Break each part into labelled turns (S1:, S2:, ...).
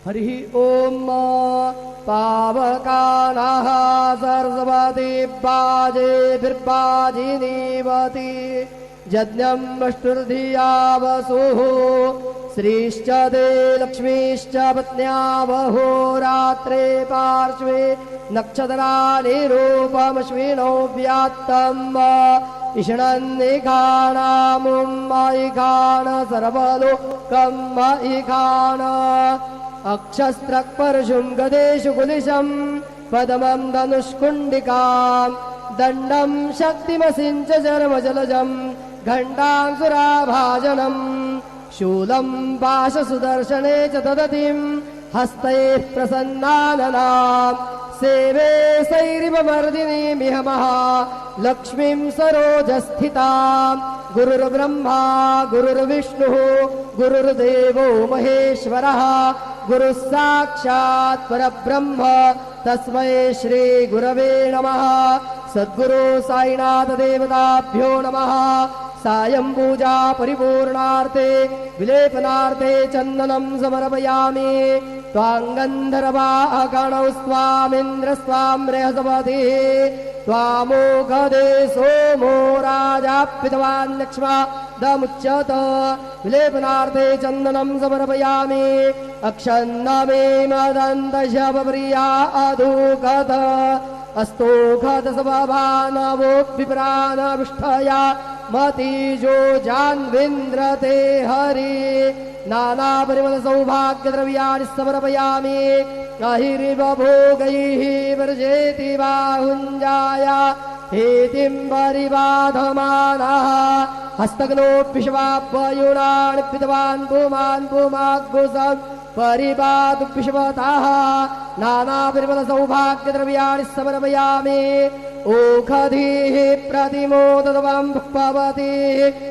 S1: हरि ओम पावकानः सरस्वती बाजेभिर्बाजिनीवती यज्ञं वष्टुर्धिया वसुः श्रीश्च ते लक्ष्मीश्च पत्न्यावहो रात्रे पार्श्वे नक्षत्राणि रूपमश्विनौ व्यात्तम् इषणन्निखाणामुम्मयिखाण सर्वलोकम् मयिखाण अक्षस्त्रक्परशुं गदेषु कुलिशं पदमं धनुष्कुण्डिकां दण्डं शक्तिमसिञ्च चर्मजलजं घण्टां सुराभाजनम् शूलं पाशसुदर्शने च ददतिं हस्तैः प्रसन्नाननां सेवे सैरिवमर्दिनीमिह महालक्ष्मीं सरोजस्थितां गुरुर्ब्रह्मा गुरुर्विष्णुः गुरुर्देवो महेश्वरः गुरुः साक्षात् परब्रह्म तस्मै श्री गुरवे नमः। सद्गुरु साईनाथ देवताभ्यो नमः। सायं पूजा परिपूर्णार्थे विलेपनार्थे चन्दनं समर्पयामि। त्वाङ्गन्धर्वाः गणौ स्वामिन्द्रस्त्वां बृहस्पतिः त्वामोघदे सोमो राजापितवान् लक्ष्मादमुच्यत। विलेपनार्थे चन्दनं समर्पयामि। अक्षन्नमे मदन्तशवप्रिया अधूकत अस्तोखदसभानवो विप्रानविष्ठया मतीजो जान्विन्द्रते हरि। नानापरिमलसौभाग्यद्रव्याणि समर्पयामि। अहिरिव भोगैः वर्जेति बाहुञ्जाय हेतिं परिबाधमानः हस्तग्नोऽप्यशवाभ्ययुणान् पितवान् भूमान् भूमाग्गुसं परिपातुप्यशवतः। नानापरिमलसौभाग्यद्रव्याणि समर्पयामि। ओखधीः प्रतिमोदत्वं भवति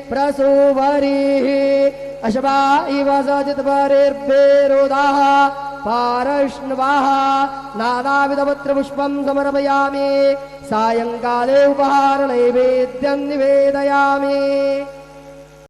S1: प्रसूवरीः अशवा इव सजितपरिर्वेरोदाः पारश्नवाः। नानाविधपत्रपुष्पं समर्पयामि। सायङ्काले उपहारनैवेद्यं निवेदयामि।